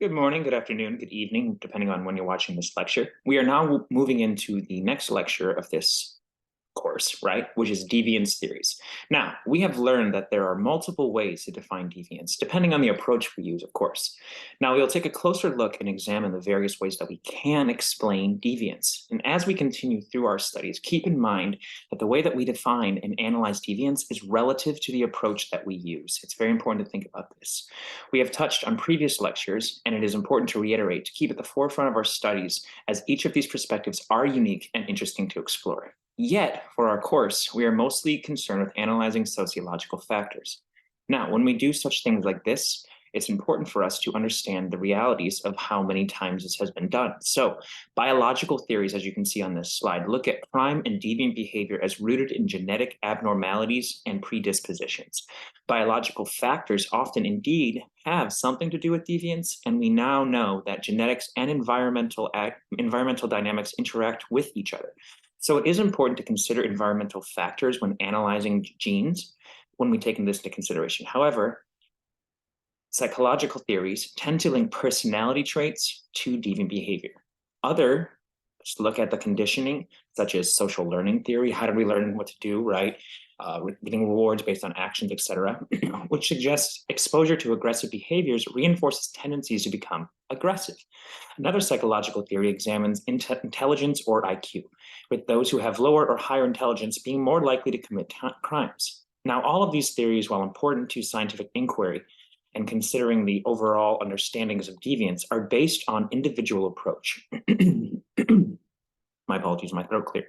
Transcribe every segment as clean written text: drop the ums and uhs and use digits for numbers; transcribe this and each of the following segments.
Good morning, good afternoon, good evening, depending on when you're watching this lecture. We are now moving into the next lecture of this course, right, which is deviance theories. Now, we have learned that there are multiple ways to define deviance, depending on the approach we use, of course. Now, we'll take a closer look and examine the various ways that we can explain deviance. And as we continue through our studies, keep in mind that the way that we define and analyze deviance is relative to the approach that we use. It's very important to think about this. We have touched on previous lectures, and it is important to reiterate to keep at the forefront of our studies, as each of these perspectives are unique and interesting to explore. Yet, for our course, we are mostly concerned with analyzing sociological factors. Now, when we do such things like this, it's important for us to understand the realities of how many times this has been done. So, biological theories, as you can see on this slide, look at crime and deviant behavior as rooted in genetic abnormalities and predispositions. Biological factors often indeed have something to do with deviance, and we now know that genetics and environmental dynamics interact with each other. So it is important to consider environmental factors when analyzing genes when we take this into consideration. However, psychological theories tend to link personality traits to deviant behavior. Others look at the conditioning, such as social learning theory. How do we learn what to do, right? Getting rewards based on actions, etc., which suggests exposure to aggressive behaviors reinforces tendencies to become aggressive. Another psychological theory examines intelligence or IQ, with those who have lower or higher intelligence being more likely to commit crimes. Now, all of these theories, while important to scientific inquiry and considering the overall understandings of deviance, are based on individual approach. My apologies, my throat cleared.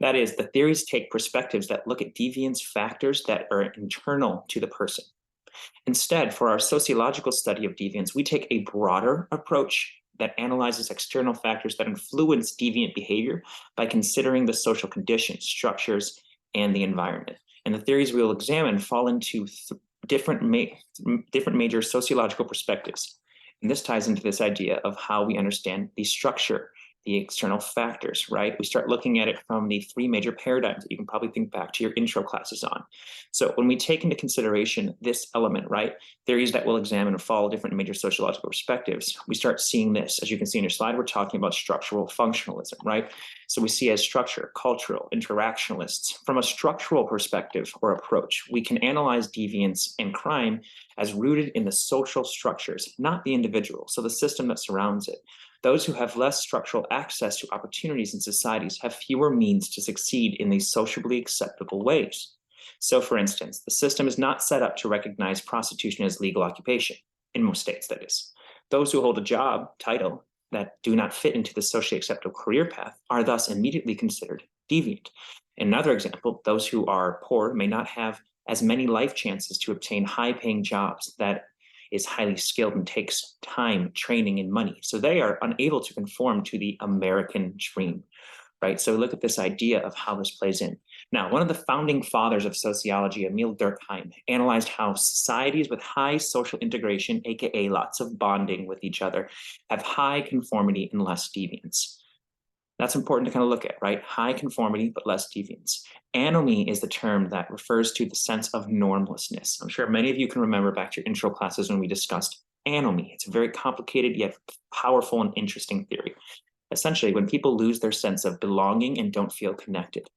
That is, the theories take perspectives that look at deviance factors that are internal to the person. Instead, for our sociological study of deviance, we take a broader approach that analyzes external factors that influence deviant behavior by considering the social conditions, structures, and the environment. And the theories we will examine fall into different major sociological perspectives. And this ties into this idea of how we understand the structure, the external factors, right? We start looking at it from the three major paradigms that you can probably think back to your intro classes on. So when we take into consideration this element, right, theories that will examine and follow different major sociological perspectives, we start seeing this. As you can see in your slide, we're talking about structural functionalism, right? So we see as structure, cultural, interactionalists. From a structural perspective or approach, we can analyze deviance and crime as rooted in the social structures, not the individual, so the system that surrounds it. Those who have less structural access to opportunities in societies have fewer means to succeed in these socially acceptable ways. So, for instance, the system is not set up to recognize prostitution as legal occupation, in most states, that is. Those who hold a job title that do not fit into the socially acceptable career path are thus immediately considered deviant. In another example, those who are poor may not have as many life chances to obtain high-paying jobs that is highly skilled and takes time, training, and money. So they are unable to conform to the American dream, right? So look at this idea of how this plays in. Now, one of the founding fathers of sociology, Emil Durkheim, analyzed how societies with high social integration, aka lots of bonding with each other, have high conformity and less deviance. That's important to kind of look at, right? High conformity, but less deviance. Anomie is the term that refers to the sense of normlessness. I'm sure many of you can remember back to your intro classes when we discussed anomie. It's a very complicated yet powerful and interesting theory. Essentially, when people lose their sense of belonging and don't feel connected,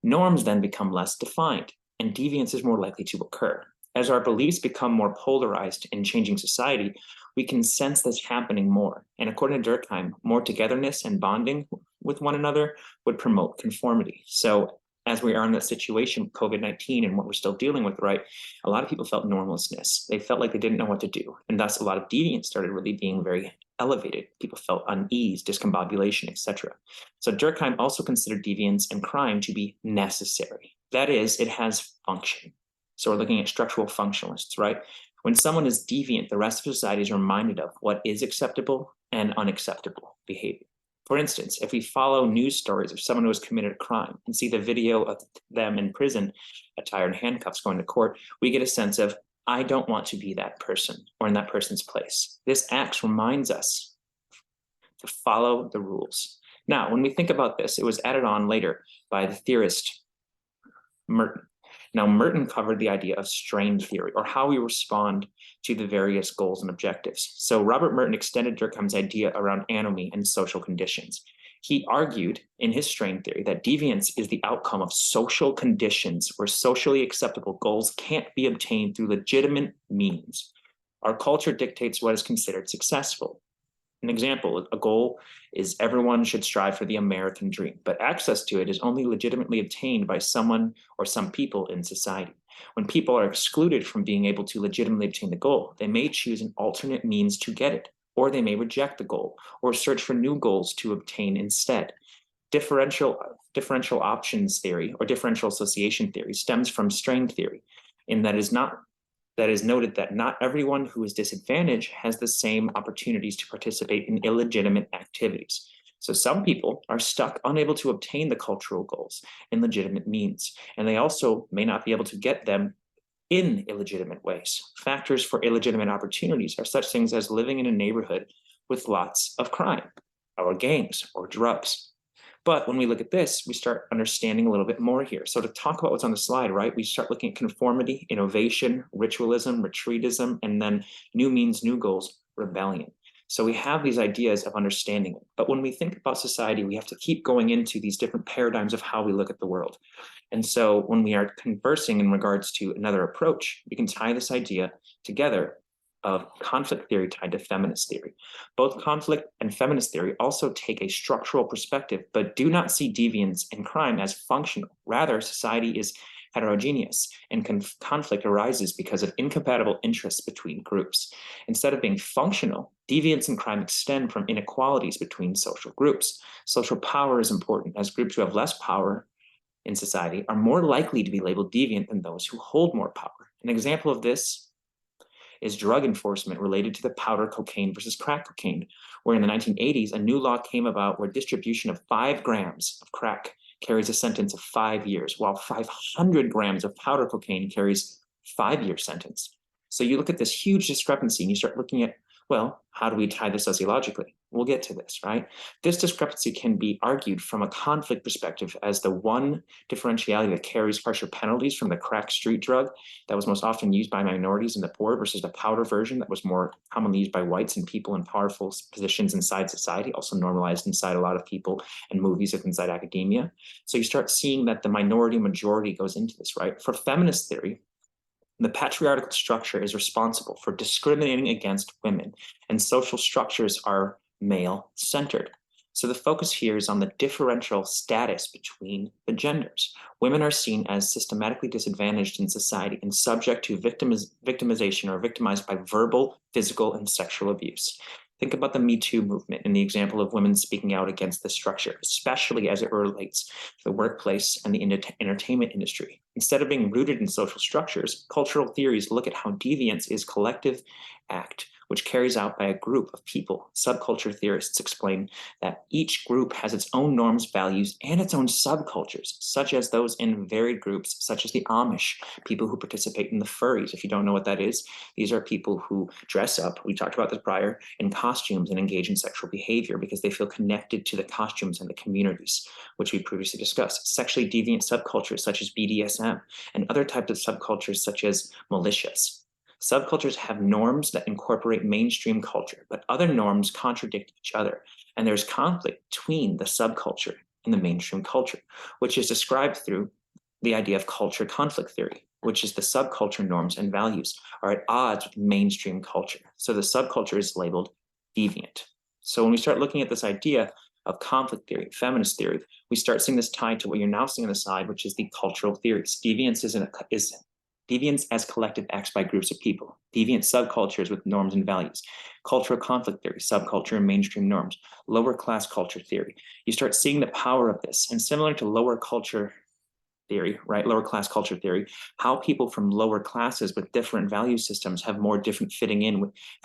norms then become less defined, and deviance is more likely to occur. As our beliefs become more polarized in changing society, we can sense this happening more. And according to Durkheim, more togetherness and bonding with one another would promote conformity. So as we are in that situation with COVID-19 and what we're still dealing with, right, a lot of people felt normlessness. They felt like they didn't know what to do. And thus a lot of deviance started really being very elevated. People felt unease, discombobulation, etc. So Durkheim also considered deviance and crime to be necessary. That is, it has function. So we're looking at structural functionalists, right? When someone is deviant, the rest of society is reminded of what is acceptable and unacceptable behavior. For instance, if we follow news stories of someone who has committed a crime and see the video of them in prison, attired in handcuffs going to court, we get a sense of, I don't want to be that person or in that person's place. This act reminds us to follow the rules. Now, when we think about this, it was added on later by the theorist Merton. Now, Merton covered the idea of strain theory, or how we respond to the various goals and objectives. So Robert Merton extended Durkheim's idea around anomie and social conditions. He argued in his strain theory that deviance is the outcome of social conditions where socially acceptable goals can't be obtained through legitimate means. Our culture dictates what is considered successful. An example, a goal is everyone should strive for the American dream, but access to it is only legitimately obtained by someone or some people in society. When people are excluded from being able to legitimately obtain the goal, they may choose an alternate means to get it, or they may reject the goal, or search for new goals to obtain instead. Differential options theory, or differential association theory, stems from strain theory, in that is noted that not everyone who is disadvantaged has the same opportunities to participate in illegitimate activities. So some people are stuck, unable to obtain the cultural goals in legitimate means, and they also may not be able to get them in illegitimate ways. Factors for illegitimate opportunities are such things as living in a neighborhood with lots of crime, or gangs, or drugs. But when we look at this, we start understanding a little bit more here. So to talk about what's on the slide, right, we start looking at conformity, innovation, ritualism, retreatism, and then new means, new goals, rebellion. So we have these ideas of understanding it. But when we think about society, we have to keep going into these different paradigms of how we look at the world. And so when we are conversing in regards to another approach, we can tie this idea together of conflict theory tied to feminist theory. Both conflict and feminist theory also take a structural perspective, but do not see deviance and crime as functional. Rather, society is heterogeneous, and conflict arises because of incompatible interests between groups. Instead of being functional, deviance and crime extend from inequalities between social groups. Social power is important, as groups who have less power in society are more likely to be labeled deviant than those who hold more power. An example of this is drug enforcement related to the powder cocaine versus crack cocaine, where in the 1980s, a new law came about where distribution of 5 grams of crack carries a sentence of 5 years, while 500 grams of powder cocaine carries a 5-year sentence. So you look at this huge discrepancy and you start looking at, well, how do we tie this sociologically? We'll get to this, right? This discrepancy can be argued from a conflict perspective as the one differentiality that carries harsher penalties from the crack street drug that was most often used by minorities and the poor versus the powder version that was more commonly used by whites and people in powerful positions inside society, also normalized inside a lot of people and movies inside academia. So you start seeing that the minority majority goes into this, right? For feminist theory, the patriarchal structure is responsible for discriminating against women, and social structures are male-centered. So the focus here is on the differential status between the genders. Women are seen as systematically disadvantaged in society and subject to victimization or victimized by verbal, physical, and sexual abuse. Think about the Me Too movement and the example of women speaking out against this structure, especially as it relates to the workplace and the entertainment industry. Instead of being rooted in social structures, cultural theories look at how deviance is collective act, which carries out by a group of people. Subculture theorists explain that each group has its own norms, values, and its own subcultures, such as those in varied groups, such as the Amish, people who participate in the furries. If you don't know what that is, these are people who dress up, we talked about this prior, in costumes and engage in sexual behavior because they feel connected to the costumes and the communities, which we previously discussed. Sexually deviant subcultures such as BDSM and other types of subcultures such as militias. Subcultures have norms that incorporate mainstream culture, but other norms contradict each other, and there's conflict between the subculture and the mainstream culture, which is described through the idea of culture conflict theory, which is the subculture norms and values are at odds with mainstream culture. So the subculture is labeled deviant. So when we start looking at this idea of conflict theory, feminist theory, we start seeing this tied to what you're now seeing on the side, which is the cultural theories. Deviance is deviance as collective acts by groups of people, deviant subcultures with norms and values, cultural conflict theory, subculture and mainstream norms, lower class culture theory. You start seeing the power of this, and similar to lower culture theory, right, lower class culture theory, how people from lower classes with different value systems have a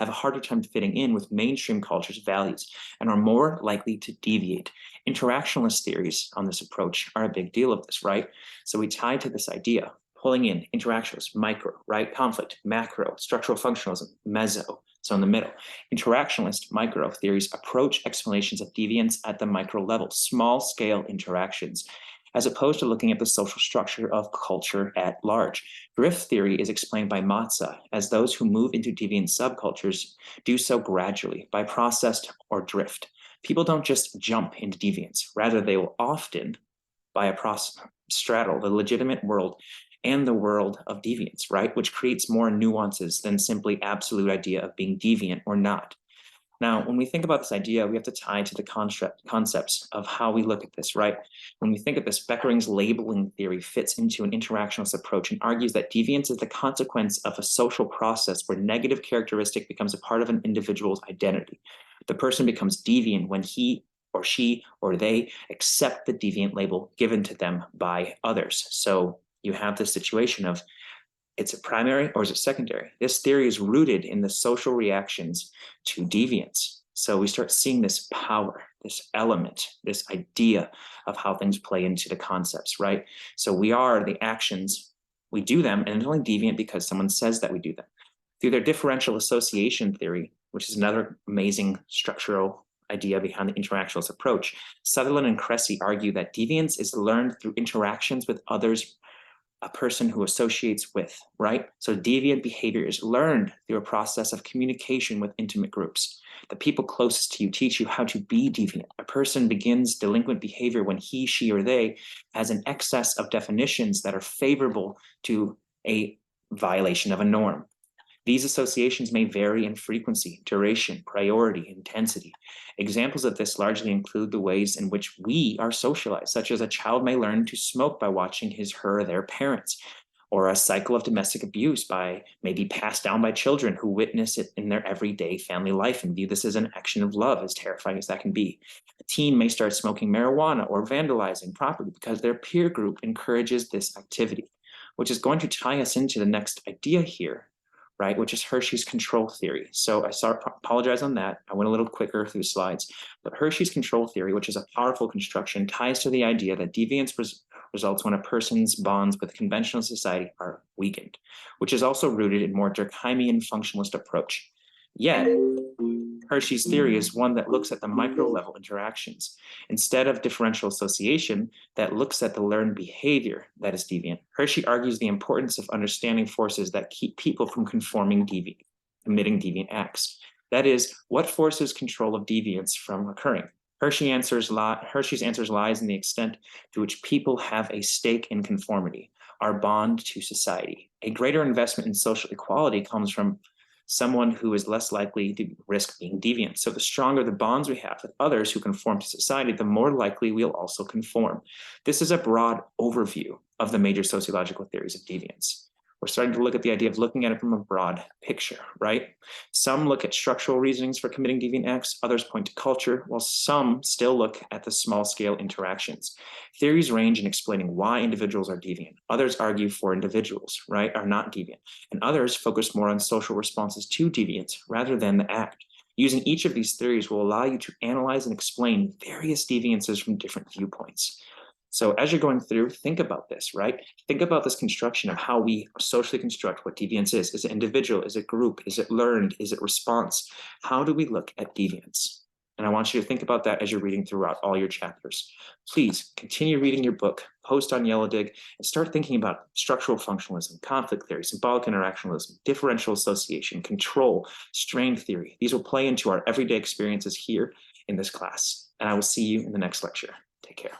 harder time fitting in with mainstream culture's values and are more likely to deviate. Interactionalist theories on this approach are a big deal of this, right? So we tie to this idea, pulling in interactionalist, micro, right, conflict, macro, structural functionalism, mezzo, so in the middle. Interactionalist micro theories approach explanations of deviance at the micro level, small scale interactions, as opposed to looking at the social structure of culture at large. Drift theory is explained by Mezzo as those who move into deviant subcultures do so gradually by process or drift. People don't just jump into deviance, rather they will often, by a process, straddle the legitimate world and the world of deviance, right? Which creates more nuances than simply absolute idea of being deviant or not. Now, when we think about this idea, we have to tie to the concepts of how we look at this, right? When we think of this, Beckering's labeling theory fits into an interactionalist approach and argues that deviance is the consequence of a social process where negative characteristic becomes a part of an individual's identity. The person becomes deviant when he or she or they accept the deviant label given to them by others. So you have this situation of, it's a primary or is it secondary? This theory is rooted in the social reactions to deviance. So we start seeing this power, this element, this idea of how things play into the concepts, right? So we are the actions, we do them, and it's only deviant because someone says that we do them. Through their differential association theory, which is another amazing structural idea behind the interactionalist approach, Sutherland and Cressy argue that deviance is learned through interactions with others, a person who associates with, right? So deviant behavior is learned through a process of communication with intimate groups. The people closest to you teach you how to be deviant. A person begins delinquent behavior when he, she, or they has an excess of definitions that are favorable to a violation of a norm. These associations may vary in frequency, duration, priority, intensity. Examples of this largely include the ways in which we are socialized, such as a child may learn to smoke by watching his, her, or their parents, or a cycle of domestic abuse may be passed down by children who witness it in their everyday family life and view this as an action of love, as terrifying as that can be. A teen may start smoking marijuana or vandalizing property because their peer group encourages this activity, which is going to tie us into the next idea here, right, which is Hershey's control theory. So apologize on that. I went a little quicker through the slides. But Hershey's control theory, which is a powerful construction, ties to the idea that deviance results when a person's bonds with conventional society are weakened, which is also rooted in more Durkheimian functionalist approach. Yet, Hershey's theory is one that looks at the micro-level interactions. Instead of differential association that looks at the learned behavior that is deviant, Hershey argues the importance of understanding forces that keep people from committing deviant acts. That is, what forces control of deviance from occurring? Hershey's answers lies in the extent to which people have a stake in conformity, our bond to society. A greater investment in social equality comes from someone who is less likely to risk being deviant. So the stronger the bonds we have with others who conform to society, the more likely we'll also conform. This is a broad overview of the major sociological theories of deviance. We're starting to look at the idea of looking at it from a broad picture, right? Some look at structural reasonings for committing deviant acts, others point to culture, while some still look at the small-scale interactions. Theories range in explaining why individuals are deviant. Others argue for individuals, right, are not deviant, and others focus more on social responses to deviance rather than the act. Using each of these theories will allow you to analyze and explain various deviances from different viewpoints. So as you're going through, think about this, right? Think about this construction of how we socially construct what deviance is. Is it individual? Is it group? Is it learned? Is it response? How do we look at deviance? And I want you to think about that as you're reading throughout all your chapters. Please continue reading your book, post on Yellow Dig, and start thinking about structural functionalism, conflict theory, symbolic interactionalism, differential association, control, strain theory. These will play into our everyday experiences here in this class. And I will see you in the next lecture. Take care.